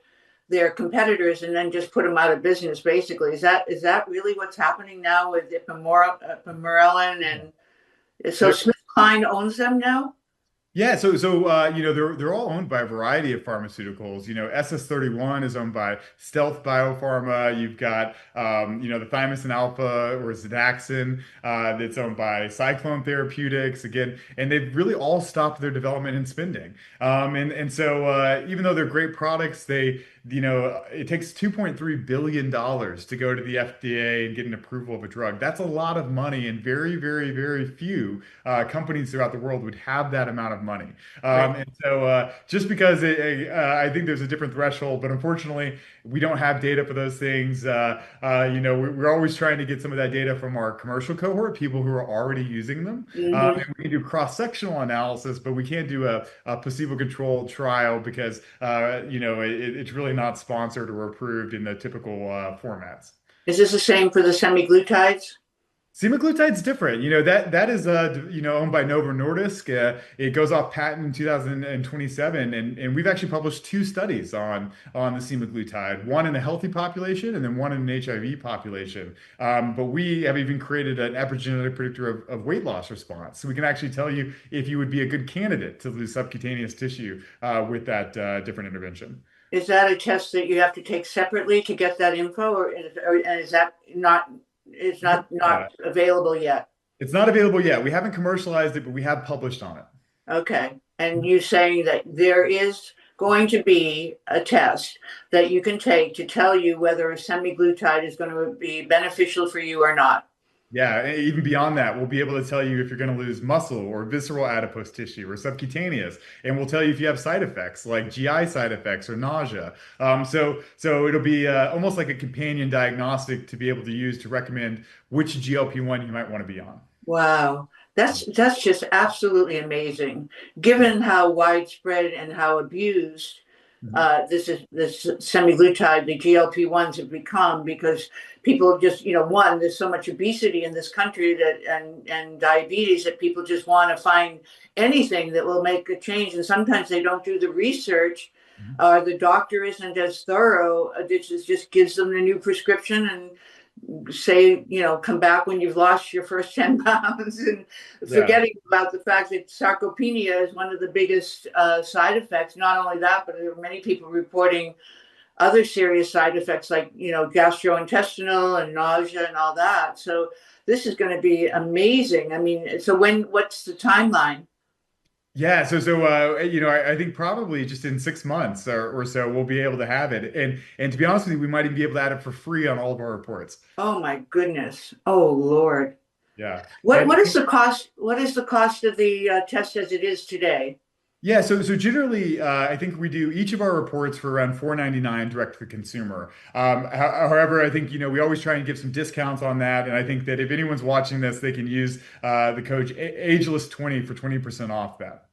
their competitors and then just put them out of business, basically. Is that really what's happening now with Ipamorelin and so Smith Kline owns them now? Yeah, so they're all owned by a variety of pharmaceuticals. SS31 is owned by Stealth Biopharma. You've got the thymosin alpha or Zadaxin that's owned by Cyclone Therapeutics again, and they've really all stopped their development and spending. And so even though they're great products, it takes $2.3 billion to go to the FDA and get an approval of a drug. That's a lot of money, and very, very, very few companies throughout the world would have that amount of money. Right. And so just because I think there's a different threshold, but unfortunately, we don't have data for those things. We're always trying to get some of that data from our commercial cohort, people who are already using them. Hmm. And we can do cross-sectional analysis, but we can't do a placebo-controlled trial because it's really not sponsored or approved in the typical formats. Is this the same for the semaglutides? Semaglutide's different. That is owned by Novo Nordisk. It goes off patent in 2027, and we've actually published two studies on the semaglutide, one in a healthy population and then one in an HIV population. But we have even created an epigenetic predictor of weight loss response, so we can actually tell you if you would be a good candidate to lose subcutaneous tissue with that different intervention. Is that a test that you have to take separately to get that info, or is that not? It's not Uh, available yet. it's not available yet. We haven't commercialized it, but we have published on it. Okay. And you saying that there is going to be a test that you can take to tell you whether a semaglutide is going to be beneficial for you or not. Yeah, and even beyond that, we'll be able to tell you if you're going to lose muscle or visceral adipose tissue or subcutaneous, and we'll tell you if you have side effects like GI side effects or nausea. So it'll be almost like a companion diagnostic to be able to use to recommend which GLP-1 you might want to be on. Wow. That's just absolutely amazing, given how widespread and how abused Mhm. this semaglutide, the GLP-1s have become because people just, one, there's so much obesity in this country that and diabetes that people just want to find anything that will make a change. And sometimes they don't do the research. Mhm. The doctor isn't as thorough. It just gives them the new prescription and say, come back when you've lost your first 10 pounds and Yeah. forgetting about the fact that sarcopenia is one of the biggest side effects. Not only that, but there are many people reporting other serious side effects like, gastrointestinal and nausea and all that. So this is going to be amazing. I mean, so what's the timeline? Yeah, I think probably just in 6 months or so we'll be able to have it. And to be honest with you, we might even be able to add it for free on all of our reports. Oh my goodness. Oh Lord. Yeah. What And is the cost? What is the cost of the test as it is today? yeah, so generally, I think we do each of our reports for around 4.99 direct to the consumer. However, I think we always try and give some discounts on that, and I think that if anyone's watching this, they can use the code ageless20 for 20% off that.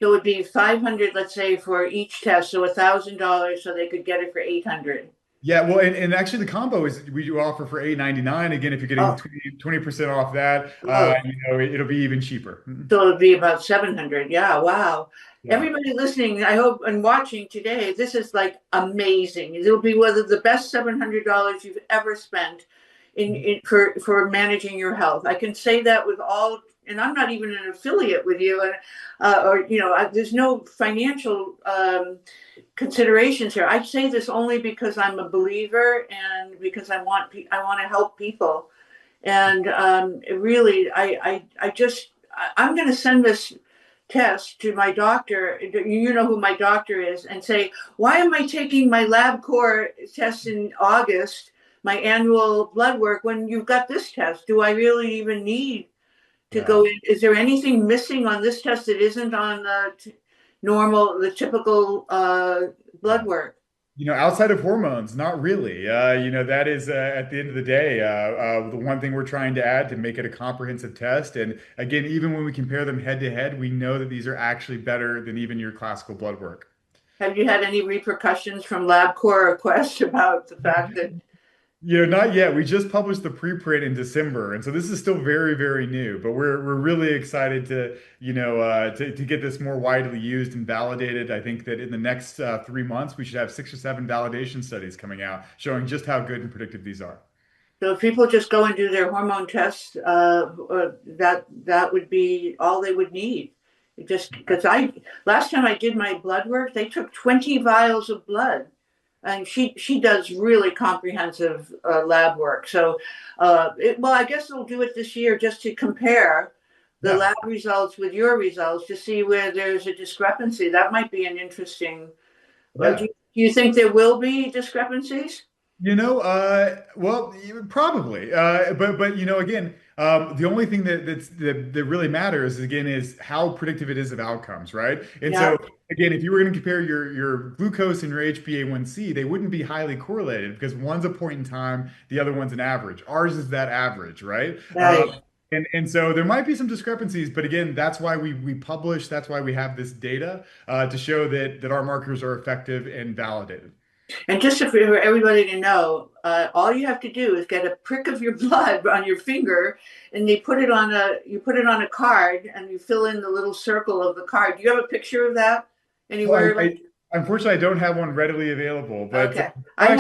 So it would be 500, let's say, for each test, so $1,000, so they could get it for 800. Yeah, well, and actually the combo is we do offer for 8.99. Again, if you're getting Oh, 20% off that, oh, it'll be even cheaper. Mhm. so it'd be about 700. Yeah, wow. Yeah. Everybody listening, I hope, and watching today, this is like amazing. It'll be one of the best $700 you've ever spent for managing your health. I can say that with all, and I'm not even an affiliate with you, and there's no financial considerations here. I say this only because I'm a believer and because I want to help people. And really, I'm going to send this test to my doctor. You know who my doctor is, and say, why am I taking my lab core test in August, my annual blood work, when you've got this test? Do I really even need to Yeah. go in? Is there anything missing on this test that isn't on the typical blood Yeah. work? Outside of hormones, not really. That is at the end of the day, the one thing we're trying to add to make it a comprehensive test. And again, even when we compare them head to head, we know that these are actually better than even your classical blood work. Have you had any repercussions from LabCorp or Quest about the fact that Not yet. We just published the preprint in December, and so this is still very, very new. But we're really excited to get this more widely used and validated. I think that in the next 3 months, we should have 6 or 7 validation studies coming out showing just how good and predictive these are. so if people just go and do their hormone tests, that would be all they would need? It just because I last time I did my blood work, they took 20 vials of blood, and she does really comprehensive lab work. So, well, I guess we'll do it this year just to compare the Yeah. lab results with your results to see where there's a discrepancy. That might be an interesting. Yeah. Do you think there will be discrepancies? Well, probably, but again, the only thing that really matters again is how predictive it is of outcomes, right? And Yeah, so again, if you were going to compare your glucose and your HbA1c, they wouldn't be highly correlated because one's a point in time, the other one's an average. Ours is that average, right? right. And so there might be some discrepancies, but again, that's why we publish, that's why we have this data to show that our markers are effective and validated. And just for everybody to know, all you have to do is get a prick of your blood on your finger, and you put it on a card, and you fill in the little circle of the card. Do you have a picture of that Well, anywhere? Like, unfortunately, I don't have one readily available, but okay, oh, actually,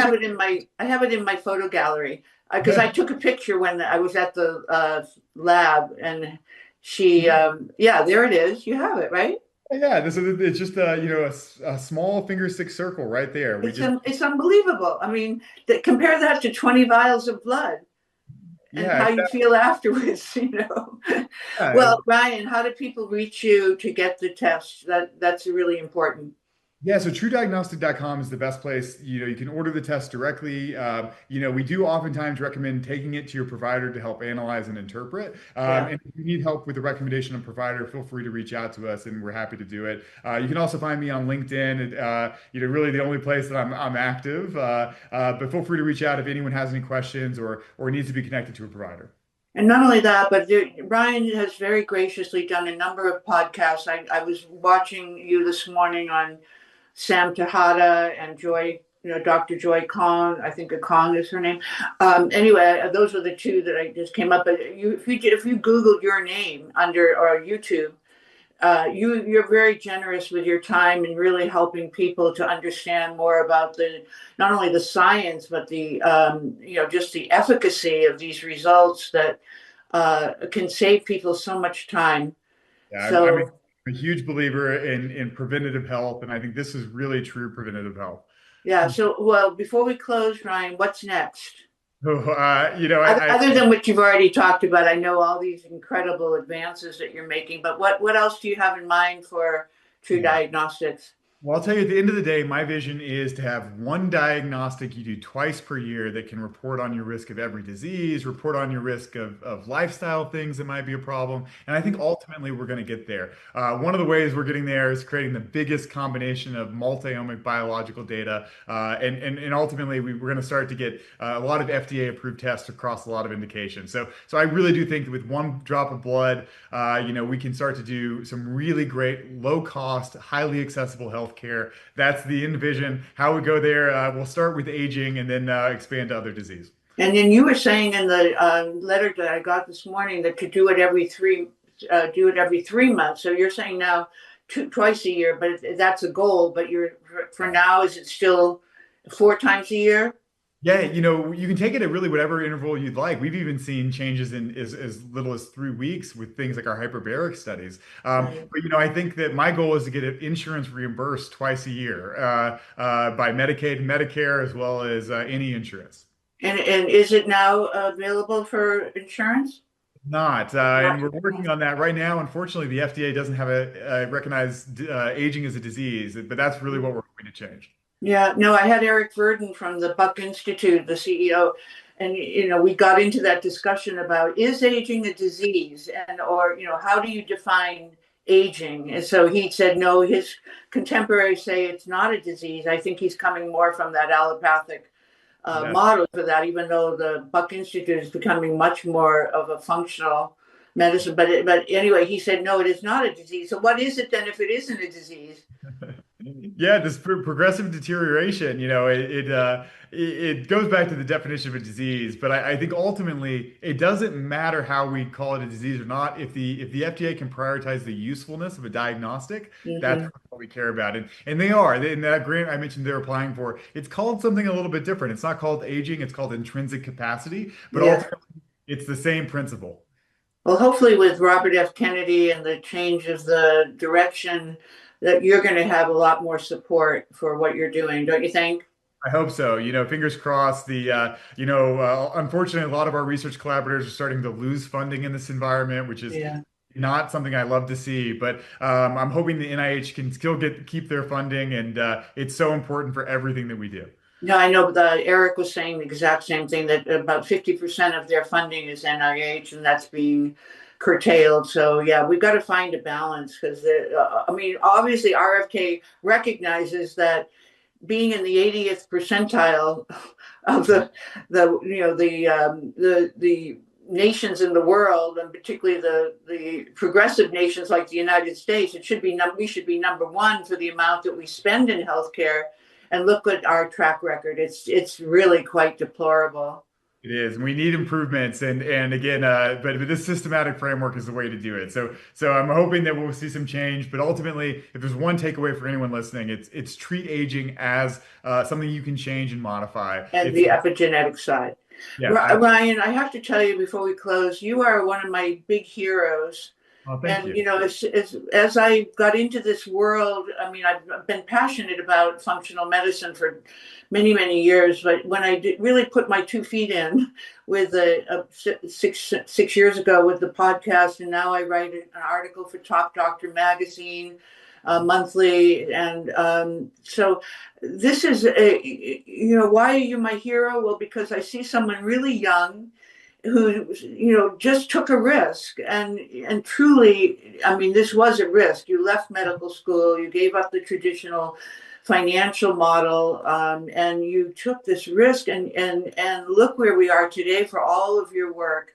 I have it in my photo gallery because I took a picture when I was at the lab, and yeah, there it is. You have it, right? yeah, this is it's just a small finger stick circle right there. We just It's unbelievable. I mean, compare that to 20 vials of blood. and Yeah, how you exactly. feel afterwards, you know. Yeah. Well, Ryan, how do people reach you to get the test? That's really important. Yeah, so TruDiagnostic.com is the best place. You can order the test directly. We do oftentimes recommend taking it to your provider to help analyze and interpret. Yeah. And if you need help with the recommendation of provider, feel free to reach out to us, and we're happy to do it. You can also find me on LinkedIn. Really the only place that I'm active. But feel free to reach out if anyone has any questions or needs to be connected to a provider. And not only that, but Ryan has very graciously done a number of podcasts. I was watching you this morning on Sam Tejada and Joy, Dr. Joy Kong. I think Kong is her name. Anyway, those were the two that I just came up. But if you Googled your name under or YouTube, you're very generous with your time and really helping people to understand more about the not only the science but the just the efficacy of these results that can save people so much time. Yeah, I'm So a huge believer in preventative health, and I think this is really true preventative health. yeah. So well, before we close, Ryan, what's next? So, I Other than what you've already talked about, I know all these incredible advances that you're making, but what else do you have in mind for True yeah. Diagnostics? Well, I'll tell you at the end of the day, my vision is to have one diagnostic you do twice per year that can report on your risk of every disease, report on your risk of lifestyle things that might be a problem. And I think ultimately we're going to get there. One of the ways we're getting there is creating the biggest combination of multi-omic biological data. And ultimately we're going to start to get a lot of FDA approved tests across a lot of indications. So I really do think that with one drop of blood, we can start to do some really great, low cost, highly accessible healthcare. That's the envision. How we go there, we'll start with aging and then expand to other disease. And then you were saying in the letter that I got this morning that to do it every 3 months. So you're saying now twice a year, but that's a goal. But you're for now, is it still 4 times a year? Yeah, you can take it at really whatever interval you'd like. We've even seen changes in as little as 3 weeks with things like our hyperbaric studies. Right. But I think that my goal is to get insurance reimbursed twice a year by Medicaid, Medicare, as well as any insurance. And is it now available for insurance? Not, Not. and we're working on that right now. Unfortunately, the FDA doesn't have a recognized aging as a disease, but that's really what we're hoping to change. Yeah, no, I had Eric Verdon from the Buck Institute, the CEO, and we got into that discussion about is aging a disease, and or how do you define aging? And so he said no, his contemporaries say it's not a disease. I think he's coming more from that allopathic Yes. model for that, even though the Buck Institute is becoming much more of a functional medicine. But anyway, he said no, it is not a disease. So what is it then if it isn't a disease? Yeah, this progressive deterioration, it goes back to the definition of a disease, but I think ultimately it doesn't matter how we call it a disease or not. If the FDA can prioritize the usefulness of a diagnostic, that's Hmm. what we care about. And they are. In that grant I mentioned they're applying for, it's called something a little bit different. It's not called aging, it's called intrinsic capacity, but Yeah. ultimately it's the same principle. Well, hopefully, with Robert F. Kennedy and the change of the direction, that you're going to have a lot more support for what you're doing, don't you think? I hope so. Fingers crossed. Unfortunately, a lot of our research collaborators are starting to lose funding in this environment, which is Yeah. not something I love to see. But I'm hoping the NIH can still keep their funding, and it's so important for everything that we do. No, I know Eric was saying the exact same thing that about 50% of their funding is NIH, and that's being curtailed. So yeah, we've got to find a balance because I mean, obviously, RFK recognizes that being in the 80th percentile of the nations in the world, and particularly the progressive nations like the United States, we should be number one for the amount that we spend in healthcare. And look at our track record; it's really quite deplorable. It is. We need improvements, and again, but this systematic framework is the way to do it. So I'm hoping that we'll see some change. But ultimately, if there's one takeaway for anyone listening, it's treat aging as something you can change and modify. And It's the epigenetic side. yeah, Ryan, I have to tell you before we close, you are one of my big heroes. Oh, thank And you. as I got into this world, I mean, I've been passionate about functional medicine for many, many years. But when I really put my 2 feet in with six years ago with the podcast, and now I write an article for Top Doctor magazine monthly, and so this is why are you my hero? Well, because I see someone really young who just took a risk, and truly, I mean, this was a risk. You left medical school, you gave up the traditional financial model, and you took this risk, and look where we are today for all of your work.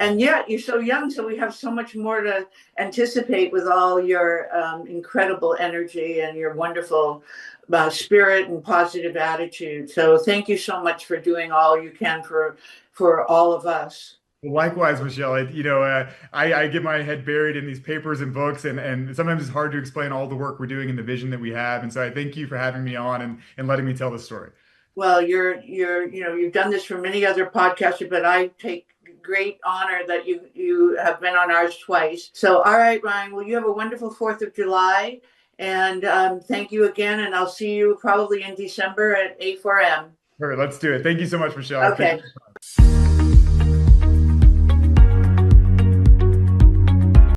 And yet you're so young, so we have so much more to anticipate with all your incredible energy and your wonderful spirit and positive attitude. So thank you so much for doing all you can for all of us. Well, likewise, Michelle, I get my head buried in these papers and books, and sometimes it's hard to explain all the work we're doing and the vision that we have. And so I thank you for having me on and letting me tell the story. Well, you've done this for many other podcasters, but I take great honor that you have been on ours twice. So, all right, Ryan. Well, you have a wonderful 4th of July, and thank you again. And I'll see you probably in December at A4M. All right, let's do it. Thank you so much, Michelle. I Okay. appreciate it.